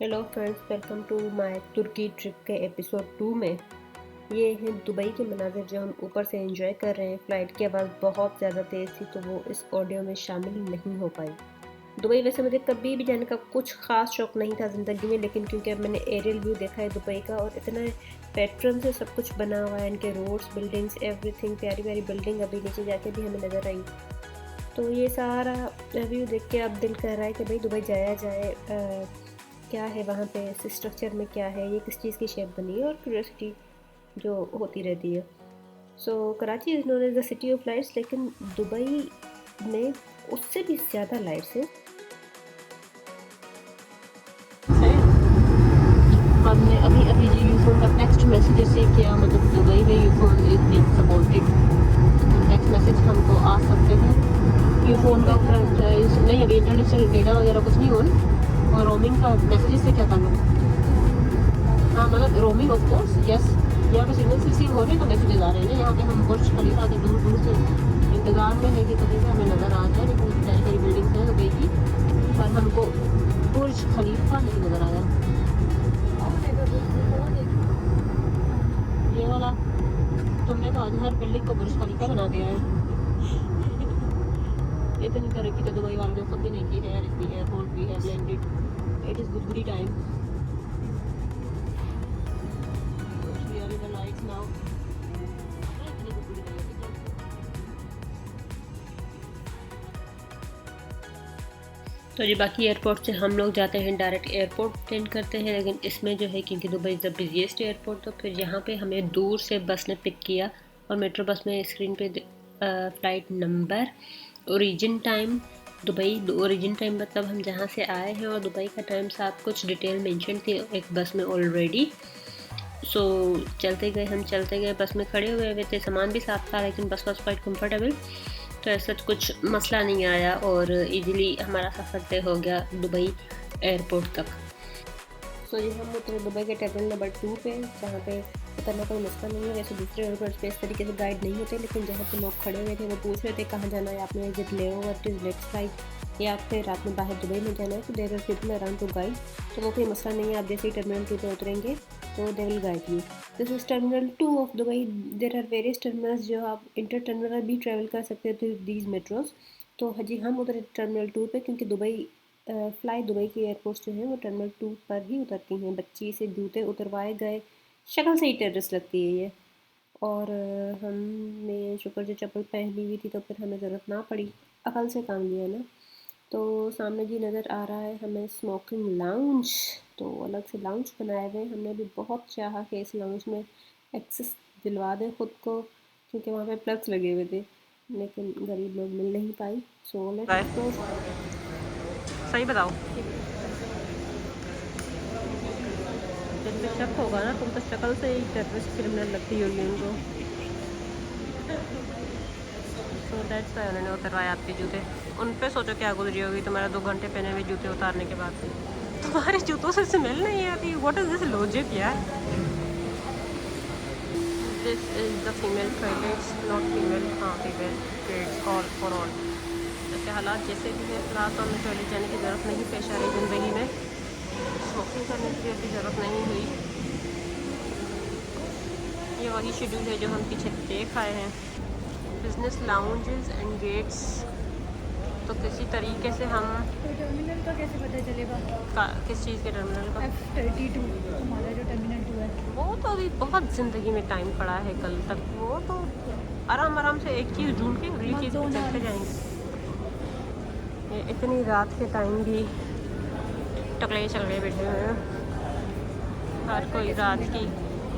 Hello friends, welcome to my Turkey trip के episode 2 में। ये हैं दुबई के मनाज़िर जो हम ऊपर से एंजॉय कर रहे हैं। फ़्लाइट की आवाज़ बहुत ज़्यादा तेज़ थी तो वो इस ऑडियो में शामिल नहीं हो पाई। दुबई वैसे मुझे कभी भी जाने का कुछ ख़ास शौक़ नहीं था ज़िंदगी में, लेकिन क्योंकि अब मैंने एरियल व्यू देखा है दुबई का और इतना पैटर्न से सब कुछ बना हुआ है, इनके रोड्स, बिल्डिंग्स, एवरीथिंग, प्यारी प्यारी बिल्डिंग अभी नीचे जाके भी हमें नज़र आई। तो ये सारा व्यू देख के अब दिल कर रहा है कि भाई दुबई जाया जाए। क्या है वहाँ पे, इस स्ट्रक्चर में क्या है, ये किस चीज़ की शेप बनी है, और क्यूरियोसिटी जो होती रहती है। So Karachi is known as the city of lights, लेकिन दुबई में उससे भी ज़्यादा लाइट्स है। हमने अभी अभी जो यूफोन का टेक्स्ट मैसेज रिसीव किया, मतलब दुबई में Ufone is being supported. Text message हमको आ सकते हैं। यूफोन का प्राइस नहीं, अभी इंटरनेशनल डेटा वगैरह कुछ नहीं ऑन। और रोमिंग का मैसेज से क्या ताल्लुक? हाँ, मतलब रोमिंग ऑफ कोर्स यस। यहाँ पे सिग्नल रिसीव हो रहे हैं तो मैसेजेस आ रहे हैं। यहाँ पे हम बुर्ज खलीफा के दूर दूर से इंतज़ार में है कि कभी से हमें नज़र आ जाए, लेकिन सारी सारी बिल्डिंग्स हैं दुबई की, पर हमको बुर्ज खलीफा नहीं नज़र आया। ये वाला तुमने तो आज हर बिल्डिंग को बुर्ज खलीफा बना दिया है। इतनी तरक्की तो दुबई वालों ने खुद भी नहीं की है। इसकी एयरपोर्ट भी है ब्लेंडेड। इट इज़ गुदगुदी time. We are in the lights now. इतनी गुदगुदी नहीं होती। तो जी बाकी एयरपोर्ट से हम लोग जाते हैं डायरेक्ट एयरपोर्ट अटेंड करते हैं, लेकिन इसमें जो है क्योंकि Dubai is the busiest airport, तो फिर यहाँ पे हमें दूर से बस ने पिक किया और मेट्रो बस में स्क्रीन पे flight number, origin time, Dubai origin time मतलब हम जहाँ से आए हैं, और दुबई का टाइम साथ कुछ डिटेल मेंशन थी एक बस में ऑलरेडी। सो चलते गए, बस में खड़े हुए थे, सामान भी साथ था, लेकिन बस वॉज क्वाइट कम्फर्टेबल, तो ऐसा कुछ मसला नहीं आया और इजीली हमारा सफ़र तय हो गया दुबई एयरपोर्ट तक। सो ये हम उतरे दुबई के टर्मिनल नंबर 2 पे, जहाँ पे उतरना कोई मसला नहीं है। वैसे दूसरे एयरपोर्ट पे इस तरीके से गाइड नहीं होते, लेकिन जहाँ पे लोग खड़े हुए थे वो पूछ रहे थे कहाँ जाना है आपने, एग्जिट ले ओवर टू लेफ्ट साइड, या फिर आपने बाहर दुबई में जाना है, तो there are people around to guide. तो वो कोई मसला नहीं है, आप जैसे ही टर्मिनल 2 पे उतरेंगे तो they will guide you. This is terminal 2 of Dubai. There are various terminals जो आप इंटर टर्मिनल भी ट्रैवल कर सकते हो थ्रू दीज मेट्रोज। तो जी हम उतरे टर्मिनल 2 पे, क्योंकि दुबई फ़्लाई दुबई की एयरपोर्ट्स जो हैं वो टर्मिनल 2 पर ही उतरती हैं। बच्ची से जूते उतरवाए गए, शक्ल से ही टेररिस्ट लगती है ये। और हमने शुक्र जो चप्पल पहनी हुई थी तो फिर हमें ज़रूरत ना पड़ी, अकल से काम लिया ना। तो सामने जी नज़र आ रहा है हमें स्मोकिंग लाउंज, तो अलग से लाउंज बनाए हुए। हमने भी बहुत चाहा कि इस लाउंज में एक्सेस दिलवा दें ख़ुद को, क्योंकि वहाँ पे प्लग्स लगे हुए थे, लेकिन गरीब लोग मिल नहीं पाई। So let's go. सही बताओ, जिन पे शक होगा ना, तुम तो शक्ल से ही टेररिस्ट क्रिमिनल लगती होगी उनको। तो दैट्स वाई उन्होंने उतरवाया आपके जूते। उन पे सोचो क्या गुजरी होगी तुम्हारा 2 घंटे पहने हुए जूते उतारने के बाद। तुम्हारे जूतों से स्मेल नहीं आती। व्हाट इज दिस लॉजिक यार? This is the female toilets, not female. हाँ, female toilets all for all. जैसे हालात जैसे भी है, फिलहाल तो हमें टॉयलेट जाने की ज़रूरत नहीं पेश आ रही ज़िंदगी में। स्मोकिंग करने की भी अभी ज़रूरत नहीं हुई। ये वही शेड्यूल है जो हम पीछे देख आए हैं। बिजनेस लाउंजेस एंड गेट्स, तो किसी तरीके से हम तो टर्मिनल का कैसे पता चलेगा? किस चीज़ के टर्मिनल का? F32 हमारा जो टर्मिनल 2 है। वो तो अभी बहुत ज़िंदगी में टाइम पड़ा है कल तक। वो तो आराम आराम से एक चीज़ ढूंढ के अगली चीज़ पे चलते जाएंगे। ये इतनी रात के टाइम भी टकले चल गए बैठे हुए हैं हर कोई रात की।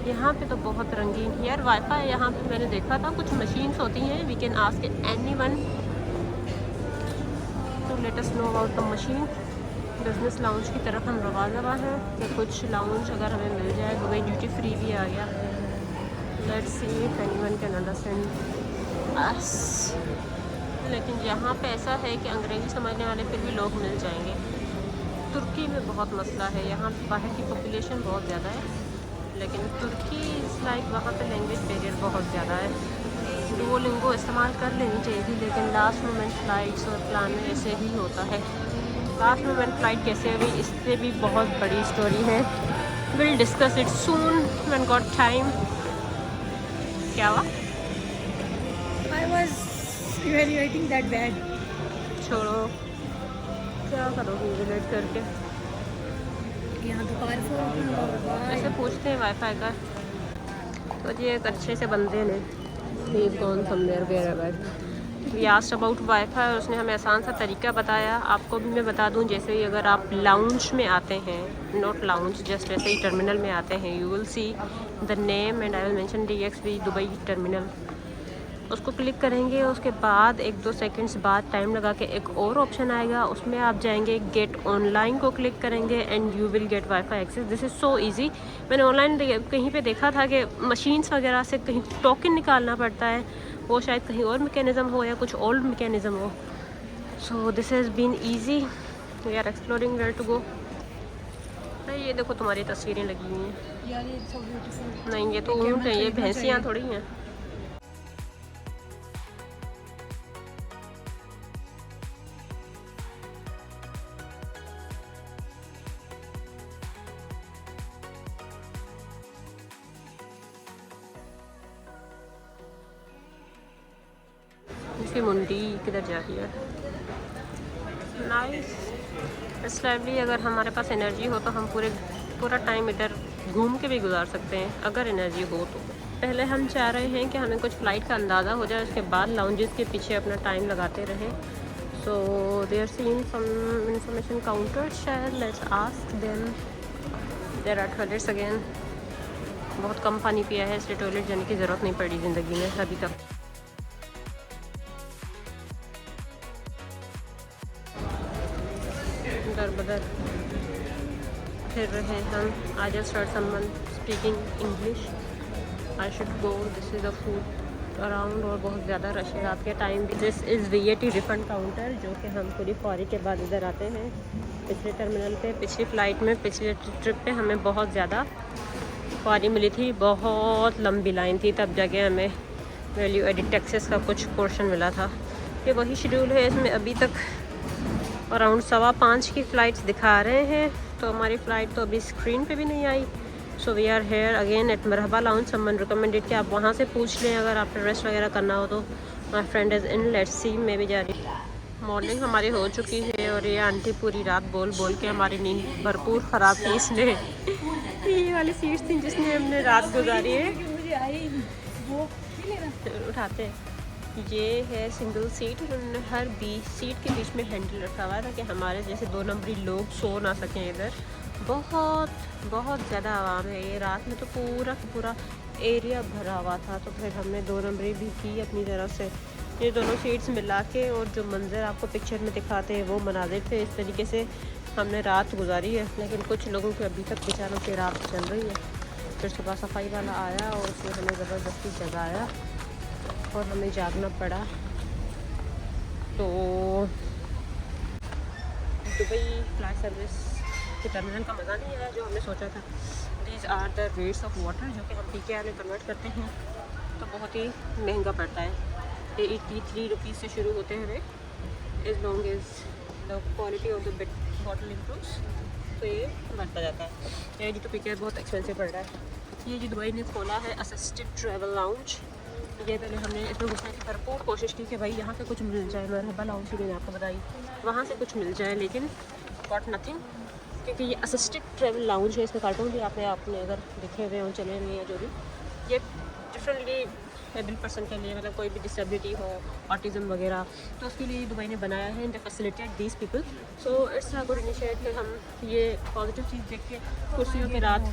यहाँ पे तो बहुत रंगीन यार वाईफाई। यहाँ पे मैंने देखा था कुछ मशीन्स होती हैं, we can ask anyone to let us know about the machine. Business lounge की तरफ हम रवा हैं कि कुछ लाउंज अगर हमें मिल जाए। दुबई ड्यूटी फ्री भी आ गया। Let's see if anyone can understand अस। लेकिन यहाँ पे ऐसा है कि अंग्रेज़ी समझने वाले फिर भी लोग मिल जाएंगे। तुर्की में बहुत मसला है, यहाँ बाहर की पॉपुलेशन बहुत ज़्यादा है, लेकिन तुर्की इज़ लाइक वहाँ पे लैंग्वेज बैरियर बहुत ज़्यादा है। डुओलिंगो इस्तेमाल कर लेनी चाहिए थी, लेकिन लास्ट मोमेंट फ्लाइट्स और प्लान में ऐसे ही होता है। लास्ट मोमेंट फ़्लाइट कैसे हुई, इस पर भी बहुत बड़ी स्टोरी है। Will discuss it soon when got time. क्या हुआ? I was evaluating that bad. छोड़ो, क्या करोगी रिलेट करके। यहाँ तो कार ऐसे पूछते हैं वाईफाई का, तो ये एक अच्छे से बंदे ने ही is gone somewhere wherever we asked about wifi, और उसने हमें आसान सा तरीका बताया। आपको भी मैं बता दूं, जैसे ही अगर आप लाउंज में आते हैं, नॉट लाउंज, जस्ट ऐसे ही टर्मिनल में आते हैं, you will see the name and I will mention DXB Dubai terminal. उसको क्लिक करेंगे, उसके बाद 1-2 सेकंड्स बाद टाइम लगा के एक और ऑप्शन आएगा, उसमें आप जाएंगे गेट ऑनलाइन को क्लिक करेंगे and you will get wifi access. This is so easy. मैंने ऑनलाइन कहीं पे देखा था कि मशीन्स वगैरह से कहीं टोकन निकालना पड़ता है, वो शायद कहीं और मैकेनिज़्म हो या कुछ ओल्ड मैकेनिज़्म हो। So this has been easy, we are exploring where to go. ये देखो तुम्हारी तस्वीरें लगी हुई हैं। यार ये so beautiful. नहीं, ये तो ऊँट है, ये भैंसियाँ थोड़ी हैं। इसकी मुंडी किधर जा रही है? नाइस, इसलिए अगर हमारे पास एनर्जी हो तो हम पूरा टाइम इधर घूम के भी गुजार सकते हैं, अगर एनर्जी हो तो। पहले हम चाह रहे हैं कि हमें कुछ फ़्लाइट का अंदाज़ा हो जाए, उसके बाद लाउंजेस के पीछे अपना टाइम लगाते रहें। So there seen some information counter शायद, let's ask them. There are toilets again. बहुत कम पानी पिया है, इसलिए टॉयलेट जाने की ज़रूरत नहीं पड़ी ज़िंदगी में अभी तक। दर बदर फिर रहे हम। I just heard someone speaking English, I should go, this is a food around, और बहुत ज़्यादा रश है रात के टाइम भी। This is VAT refund counter, जो कि हम पूरी फौरी के बाद इधर आते हैं। पिछले टर्मिनल पे, पिछली फ़्लाइट में, पिछले ट्रिप पे हमें बहुत ज़्यादा फौरी मिली थी, बहुत लंबी लाइन थी, तब जाके हमें वैल्यू एडिड टैक्सेस का कुछ पोर्शन मिला था। ये वही शेड्यूल है, इसमें अभी तक अराउंड 5:15 की फ़्लाइट्स दिखा रहे हैं, तो हमारी फ़्लाइट तो अभी स्क्रीन पे भी नहीं आई। So we are here again at Marhaba lounge. Someone recommended कि आप वहाँ से पूछ लें अगर आप रेस्ट वगैरह करना हो तो। My friend is in, let's see, मैं भी जा रही। मॉर्निंग हमारी हो चुकी है, और ये आंटी पूरी रात बोल बोल के हमारी नींद भरपूर ख़राब की इसने। ये वाली सीट्स थी जिसने हमने रात गुजारी है। मुझे आई वो उठाते हैं। ये है सिंगल सीट, उन्होंने हर 20 सीट के बीच में हैंडल रखा हुआ था कि हमारे जैसे 2 नंबरी लोग सो ना सकें इधर। बहुत बहुत ज़्यादा आवाम है, ये रात में तो पूरा एरिया भरा हुआ था, तो फिर हमने 2 नंबरी भी की अपनी तरफ से। ये दोनों सीट्स मिला के, और जो मंज़र आपको पिक्चर में दिखाते हैं वो मनाज़िर थे। इस तरीके से हमने रात गुजारी है, लेकिन कुछ लोगों की अभी तक बेचारों की रात चल रही है। फिर सुबह सफाई वाला आया और उसने हमें ज़बरदस्ती जगाया और हमें जागना पड़ा। तो दुबई फ्लाइट सर्विस के टर्मिनल का मज़ा नहीं आया जो हमने सोचा था। These are the rates of water, जो कि हम PKR में कन्वर्ट करते हैं तो बहुत ही महंगा पड़ता है। 83 रुपीज़ से शुरू होते हैं rate, as long as the quality of the bottle improves, तो ये बढ़ता जाता है। ये जी तो PKR बहुत एक्सपेंसिव पड़ रहा है। ये जो दुबई ने खोला है असिस्टेड ट्रैवल लाउंज, ये पहले हमने इसमें घुसने की भरपूर कोशिश की कि भाई यहाँ से कुछ मिल जाए। मरहबा लाउंज की मैंने आपको बताई, वहाँ से कुछ मिल जाए, लेकिन गॉट नथिंग, क्योंकि ये असिस्टेड ट्रैवल लाउंज है। इसमें कार्टून भी आपने अगर दिखे हुए हों, चले हुए या जो भी, ये डिफरेंटली एबल पर्सन के लिए, मतलब कोई भी डिसेबिलिटी हो, ऑटिज़म वगैरह, तो उसके लिए दुबई ने बनाया है। And facilitate these people, so it's a good initiative. हम ये पॉजिटिव चीज़ देख के कुर्सियों की रात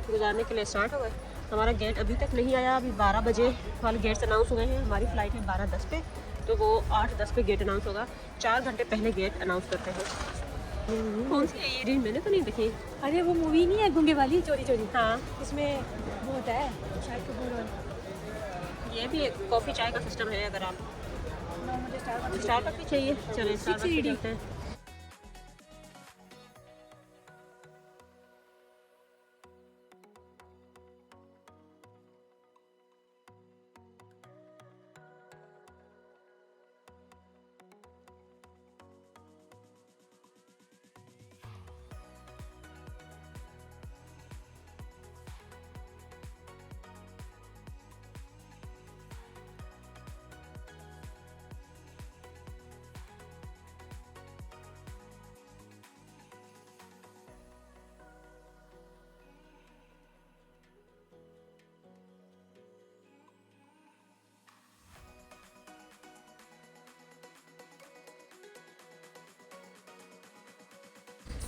गुजारने के लिए स्टार्ट हो गए। हमारा गेट अभी तक नहीं आया, अभी 12 बजे वाले गेट्स अनाउंस हुए हैं। हमारी फ़्लाइट है 12:10 पे, तो वो 8:10 पे गेट अनाउंस होगा। 4 घंटे पहले गेट अनाउंस करते हैं। कौन सी एरिया मैंने तो नहीं देखी। अरे वो मूवी नहीं है गूंगे वाली, चोरी चोरी, हाँ, उसमें वो होता है शायद कपूर और ये भी कॉफ़ी चाय का सिस्टम है। अगर आप ना, मुझे स्टार्टअप भी चाहिए, चलिए स्टार्टअप भी करते हैं।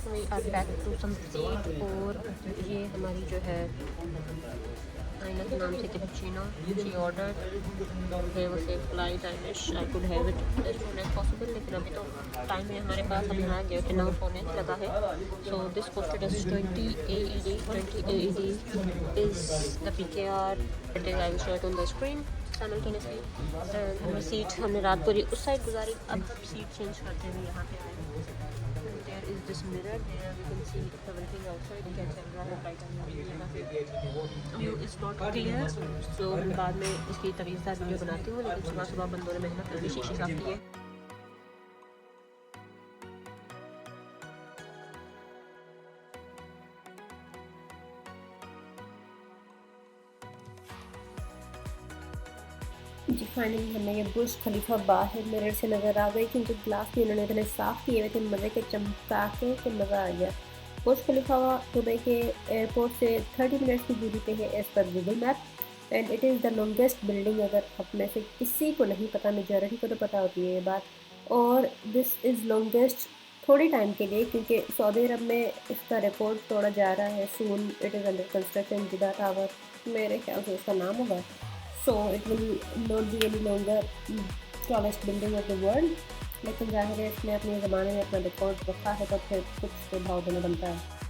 We are back to some seat. और ये हमारी जो है आइना के नाम से कैपुचिनो शी ऑर्डर है, वो से flight I wish I could have it as soon as possible, लेकिन अभी तो टाइम है हमारे पास, हम यहाँ गए थे 9 होने लगा है। So this costed us 20 AED। 20 AED is the PKR that is I will show it on the screen simultaneously. हमारी सीट हमने रात पूरी उस साइड गुजारी, अब सीट चेंज करते हुए यहाँ पे आए। There is this mirror, there we can see everything outside, क्या चल रहा है right। View is not clear, so बाद में इसकी तवीज़दार वीडियो बनाती हूँ, लेकिन सुबह सुबह बंदों ने मेहनत करके शीशे साफ किए। जी फाइनली हमें ये बुर्ज खलीफा बाहर मिरर से नज़र आ गई, क्योंकि ग्लास भी इन्होंने इतने साफ़ किए हुए थे मज़े के चमका के मज़ा आ गया। बुर्ज खलीफा दुबई के एयरपोर्ट से 30 मिनट्स की दूरी पे है as per Google map, and it is the longest building. अगर आप में से किसी को नहीं पता, मेजॉरिटी को तो पता होती है ये बात। और दिस इज़ लॉन्गेस्ट थोड़ी टाइम के लिए, क्योंकि सऊदी अरब में इसका रिकॉर्ड तोड़ा जा रहा है। Soon it is under construction जिदा टावर, मेरे ख्याल से उसका नाम होगा। So it will not be any longer tallest building of the world, लेकिन जाहिर है इसने अपने ज़माने में अपना रिकॉर्ड रखा है, तो फिर कुछ तो भाव देना बनता है।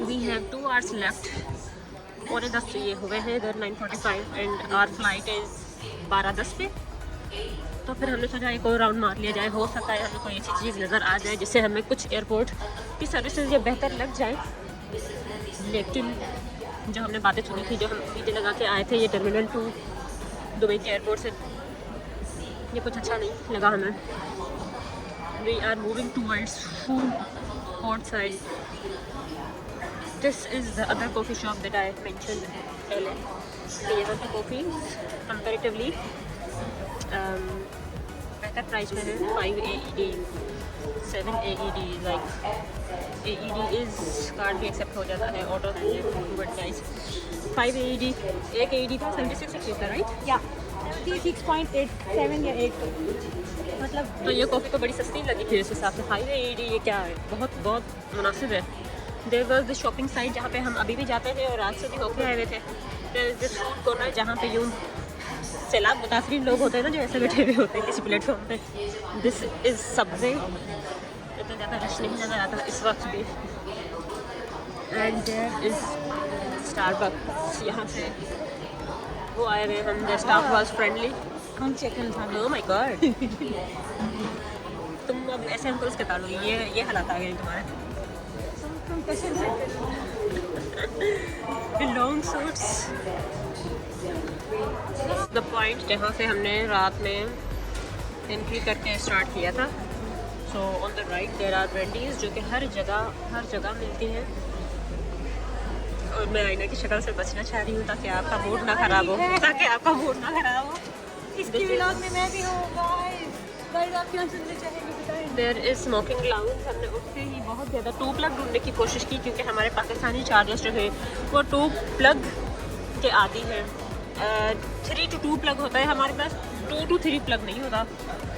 We have 2 hours left। पौने 10 ये हुए हैं इधर 9:45 एंड आवर फ्लाइट इज़ 12:10 पे। तो फिर हमने सोचा एक और राउंड मार लिया जाए, हो सकता है हमें कोई ऐसी चीज़ नज़र आ जाए जिससे हमें कुछ एयरपोर्ट की सर्विसेज ये बेहतर लग जाए। लेकिन जो हमने बातें सुनी थी, जो हम उम्मीदें लगा के आए थे ये टर्मिनल 2 दुबई के एयरपोर्ट से, ये कुछ अच्छा नहीं लगा हमें। We are moving towards food court side. This is the other coffee shop that I mentioned पहले। तो यहाँ पे कॉफ़ी comparatively बेहतर प्राइस में है। 5 AED 7 AED, like AED is card भी एक्सेप्ट हो जाता है, ऑटो बट प्राइस 5 AED। एक AED था 76 रुपये का, राइट? या 76.87 या 8, मतलब तो ये कॉफ़ी तो बड़ी सस्ती लगी थी इस हिसाब से। 5 AED ये क्या है, बहुत बहुत मुनासिब है। There was the shopping site जहाँ पे हम अभी भी जाते थे और रात से भी होके आए हुए थे। There is this food corner जहाँ पे यूँ सैलाब मुतासरीन लोग होते हैं ना, जो ऐसे बैठे हुए होते हैं किसी प्लेटफॉर्म पे। दिस इज़ सब्ज़े, इतना ज़्यादा रश नहीं नज़र आता इस वक्त भी। एंड देयर इज़ स्टारबक्स, यहाँ से वो आए हुए हम। The staff was friendly. कौन चेकन था? Oh my God. तुम अब ऐसे अंकल्स के तालो, ये हालात आ गए तुम्हारे। लॉन्ग सूट्स द पॉइंट जहाँ से हमने रात में एंट्री करके स्टार्ट किया था। So on the right there are Wendy's जो कि हर जगह मिलती हैं। और मैं आईना की शक्ल से बचना चाह रही हूँ ताकि आपका मूड ना ख़राब हो, इसके व्लॉग में मैं भी हूँ गाइस। आप क्या सुनना चाहेंगे बताएं। There is smoking lounge. हमने उठते ही बहुत ज़्यादा 2 प्लग ढूंढने की कोशिश की, क्योंकि हमारे पाकिस्तानी चार्जर्स जो है वो 2 प्लग के आदी हैं। 3 to 2 प्लग होता है, हमारे पास 2 to 3 प्लग नहीं होता।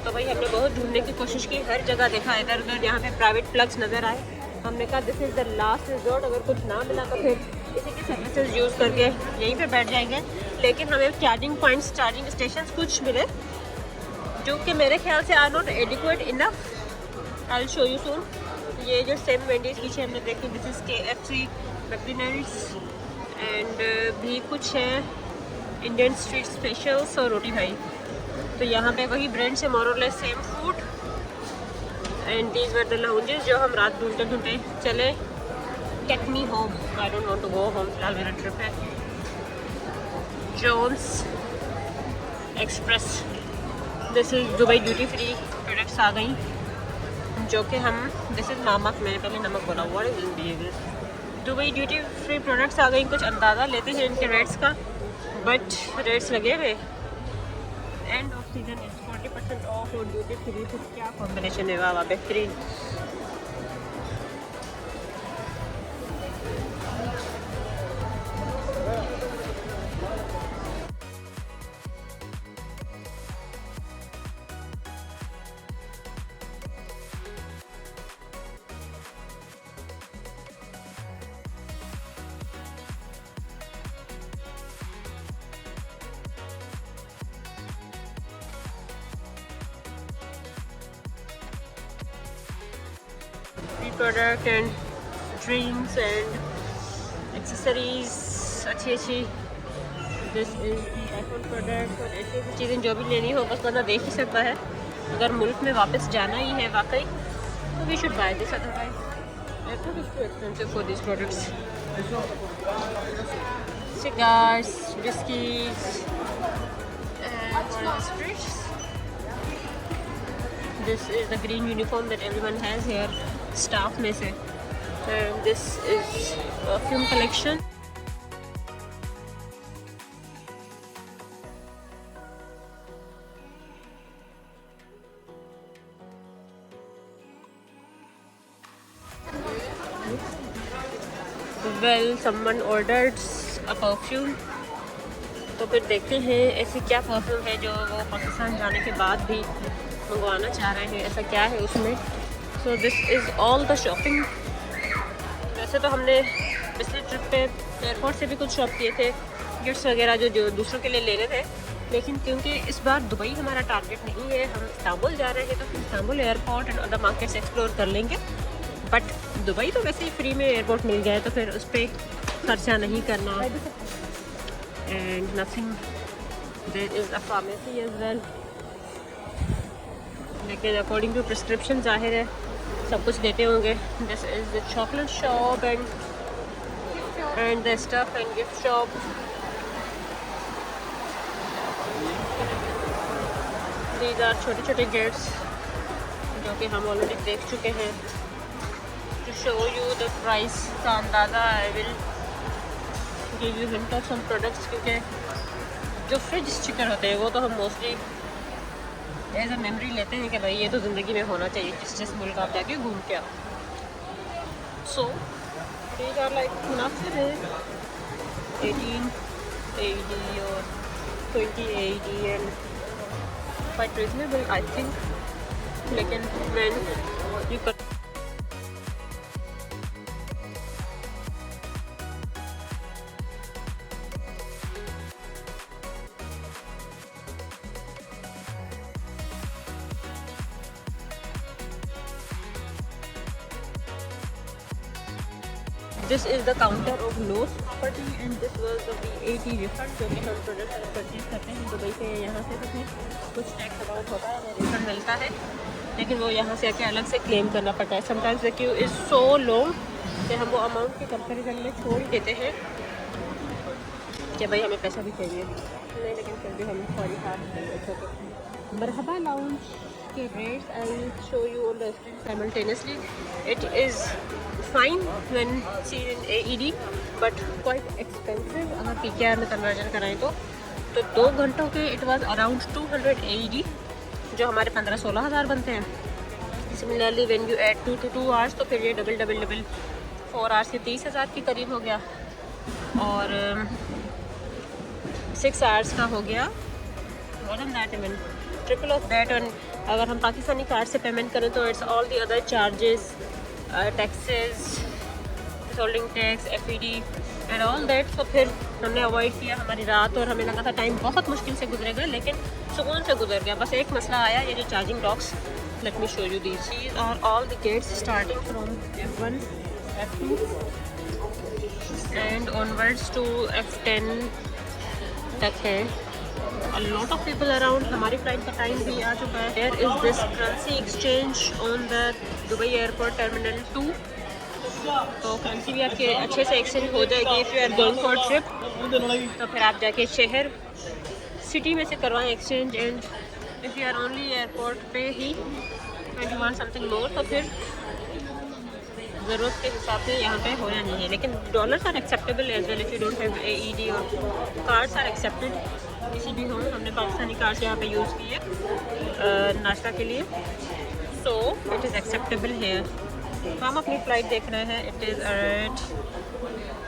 तो भाई हमने बहुत ढूंढने की कोशिश की, हर जगह देखा, इधर उधर यहाँ पे प्राइवेट प्लग्स नज़र आए। हमने कहा this is the last resort, अगर कुछ ना मिला तो फिर इसी की सर्विसेज यूज़ करके यहीं पे बैठ जाएंगे। लेकिन हमें चार्जिंग पॉइंट्स, चार्जिंग स्टेशन कुछ मिले जो कि मेरे ख्याल से are not adequate enough. I will show you soon. ये जो सेम वेंडीज पीछे हमने देखी, this is KFC, McDonald's and भी कुछ है इंडियन स्ट्रीट स्पेशल्स और रोटी भाई। तो यहाँ पे वही ब्रांड से मोर और less same food. And these were the lounges जो हम रात ढूंढते ढूंढते चले। Take me home, I don't want to go home, फिलहाल मेरा ट्रिप है। Jones Express, this is Dubai duty free products आ गई। जो कि हम दिस इज़ नमक, मैंने पहले नमक बोला, what is ingredients. Dubai duty free products आ गई, कुछ अंदाज़ा लेते हैं इनके रेट्स का, बट रेट्स लगे हुए। End off season is 40% of और ड्यूटी फ्री, तो क्या कॉम्बिनेशन है, वाह वाह बेहतरीन। Product and drinks and accessories अच्छी अच्छी, this is the iPhone product और ऐसी ऐसी चीज़ें जो भी लेनी हो बस बंदा देख ही सकता है। अगर मुल्क में वापस जाना ही है वाकई तो we should buy this, otherwise airport is too expensive for this products. Cigars, biscuits and spirits. This is the green uniform that everyone has here, staff में से, and this is perfume collection. Well, someone ordered a perfume. तो फिर देखते हैं ऐसी क्या perfume है जो वो पाकिस्तान जाने के बाद भी मंगवाना चाह रहे हैं, ऐसा क्या है उसमें। So this is all the shopping. वैसे तो हमने पिछले ट्रिप पे एयरपोर्ट से भी कुछ शॉप किए थे, गिफ्ट्स वगैरह जो दूसरों के लिए लेने थे, लेकिन क्योंकि इस बार दुबई हमारा टारगेट नहीं है, हम इस्तांबुल जा रहे हैं, तो Istanbul airport and other markets explore कर लेंगे। बट दुबई तो वैसे ही फ्री में एयरपोर्ट मिल गया है, तो फिर उस पर खर्चा नहीं करना। And nothing, there is a pharmacy as well, लेकिन अकॉर्डिंग टू प्रिस्क्रिप्शन जाहिर है सब कुछ देते होंगे। This is the chocolate shop and the stuff and gift shop. These are छोटे छोटे गिफ्ट्स जो कि हम ऑलरेडी देख चुके हैं। To show you the price का अंदाज़ा, I will give you hint of some products, क्योंकि जो फ्रिज स्टिकर होते हैं वो तो हम मोस्टली एज अ मेमोरी लेते हैं कि भाई ये तो ज़िंदगी में होना चाहिए जिस मुल्क आप जाके घूम के आओ। So these are like nothing 1880 और 2080 and quite reasonable I think, लेकिन when you this is the counter of lost property and this was the VAT refund जो कि हम प्रोडक्ट परचेज करते हैं दुबई से। यहाँ से तो फिर कुछ टैक्स अमाउंट होता है, रिफंड मिलता है, लेकिन वो यहाँ से आके अलग से क्लेम करना पड़ता है। Sometimes the Q is so long कि हम वो अमाउंट के कंपेरिजन में छोड़ देते हैं कि भाई हमें पैसा भी चाहिए नहीं, लेकिन फिर भी हम सॉरी हाथ मरहबा लाउंज के rates I show you on the screen simultaneously. It is fine when seen in AED but quite expensive अगर PKR में कन्वर्जन कराएं तो 2 घंटों के इट वाज अराउंड 200 AED जो हमारे 15-16 हज़ार बनते हैं। Similarly when you add 2 to 2 hours तो फिर ये डबल 4 आवर्स के 30 हज़ार के करीब हो गया, और 6 आवर्स का हो गया more than that, even triple of that. और अगर हम पाकिस्तानी कार्ड से पेमेंट करें तो it's all the other charges, taxes, holding tax, FED and all that. तो फिर हमने अवॉइड किया हमारी रात, और हमें लगा था टाइम बहुत मुश्किल से गुजरेगा, लेकिन सुकून से गुजर गया। बस एक मसला आया, ये जो charging docks, let me show you these are all the gates starting from F1, F2 and onwards to F10 तक है। A lot of people around, हमारी फ्लाइट का टाइम भी आ चुका है। There is this currency exchange on the Dubai Airport Terminal 2, तो currency भी आपके अच्छे से एक्सचेंज हो जाएगी if you are going for trip. तो फिर आप जाके शहर सिटी में से करवाएं exchange, and if you are only airport पे ही and you want something more तो फिर ज़रूरत के हिसाब से यहाँ पे होना नहीं है। लेकिन dollars are acceptable as well if you don't have AED और कार्ड्स आर एक्सेप्टेड। किसी भी हो, हमने पाकिस्तानी कार्ड्स यहाँ पे यूज़ किए नाश्ता के लिए, so it is acceptable here. तो हम अपनी फ़्लाइट देख रहे हैं। It is at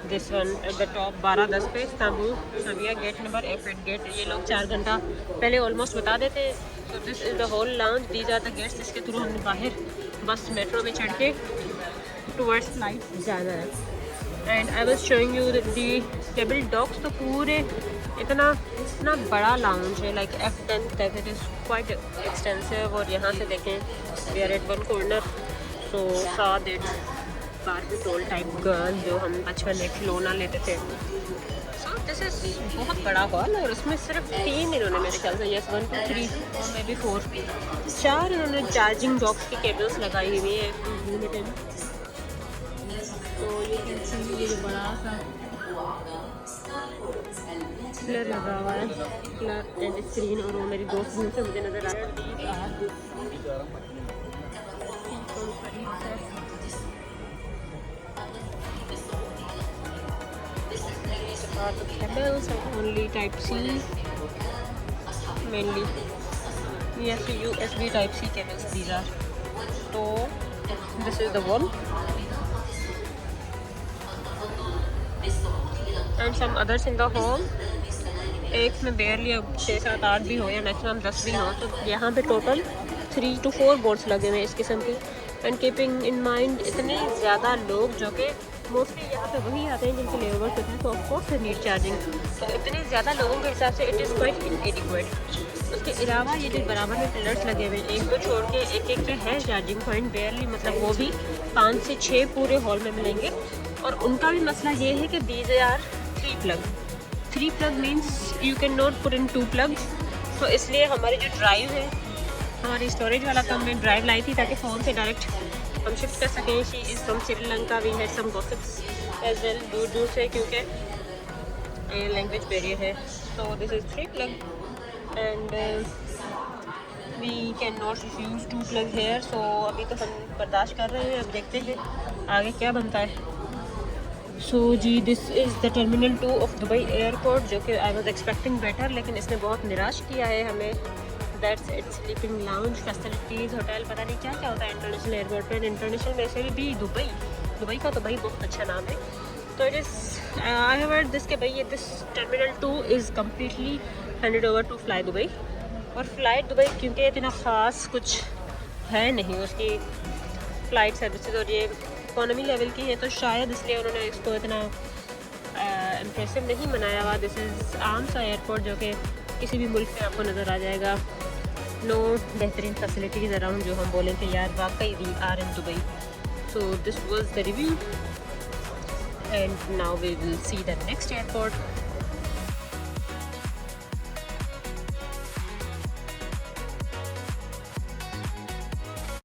this one at the top 12:10 पे इस्तांबुल सविया गेट नंबर F8 गेट। ये लोग 4 घंटा पहले ऑलमोस्ट बता देते हैं। तो this is the whole lounge, these are the gates जिसके थ्रू हमने बाहर बस मेट्रो में चढ़ के टूवर्ड्स फ्लाइट जाना है। And I was showing you the table docks. तो पूरे इतना बड़ा लाउंज है, लाइक F10 तक। It is quite extensive. और यहाँ से देखें we are at one corner, so saw that Barbie doll type girl जो हम बचपन में खिलौना लेते थे। सो दिस इज़ बहुत बड़ा हॉल और उसमें सिर्फ 3 इन्होंने मेरे ख्याल से, यस 1 2 3 और मे बी 4 4 इन्होंने चार्जिंग डॉक्स की केबल्स लगाई हुई है। तो ये ये बड़ा सा कलर लगा हुआ है, कलर एंड स्क्रीन। और वो मेरी दोस्त से मुझे नज़र आ रहा है। The cables are only type C mainly. Yes, USB type C cables these are. So this is the one and some others in the hall. एक में barely 6 7 8 भी हो या मैक्सिमम 10 भी हो। तो यहाँ पे टोटल 3 to 4 बोर्ड्स लगे हुए हैं इस किस्म के। एंड कीपिंग इन माइंड इतने ज़्यादा लोग जो कि मोस्टली यहाँ पे वही आते हैं जिनके लेबर होते हैं, तो ऑफकोर्स से नीड चार्जिंग। तो इतने ज़्यादा लोगों के हिसाब से इट इज़ क्वाइट इनएडिक्वेट। उसके अलावा ये जो बराबर में पिलर्स लगे हुए हैं, एक को छोड़ के एक के है चार्जिंग पॉइंट बेयरली, मतलब वो भी 5 से 6 पूरे हॉल में मिलेंगे। और उनका भी मसला ये है कि these are 3 plug means you can not put in 2 plugs. तो इसलिए हमारी जो ड्राइव है, हमारी स्टोरेज वाला कम में ड्राइव लाई थी ताकि फ़ोन से डायरेक्ट हम शिफ्ट कर सकें। She is from Sri Lanka. We had some gossips as well दूर से, क्योंकि लैंग्वेज बैरियर है। तो this is 3 plug and we can not use 2 plug here. So अभी तो हम बर्दाश्त कर रहे हैं, अब देखते हैं आगे क्या बनता है। सो जी this is the terminal 2 of Dubai airport, जो कि आई वॉज एक्सपेक्टिंग बेटर, लेकिन इसने बहुत निराश किया है हमें। That's it's sleeping lounge facilities, hotel, पता नहीं क्या क्या होता है इंटरनेशनल एयरपोर्ट पर। इंटरनेशनल में से भी दुबई का तो भाई बहुत अच्छा नाम है। तो it is I have heard this के भाई this terminal 2 is completely handed over to fly Dubai. और फ्लाइट दुबई क्योंकि इतना ख़ास कुछ है नहीं उसकी फ़्लाइट सर्विसेज, और ये इकोनॉमी लेवल की है, तो शायद इसलिए उन्होंने इसको इतना इम्प्रेसिव नहीं बनाया हुआ। दिस इज़ आम सा एयरपोर्ट जो कि किसी भी मुल्क में आपको नज़र आ जाएगा। नो बेहतरीन फैसिलिटीज़ अराउंड जो हम बोलें कि यार वाकई we are in Dubai. So this was the review and now we will see the next airport.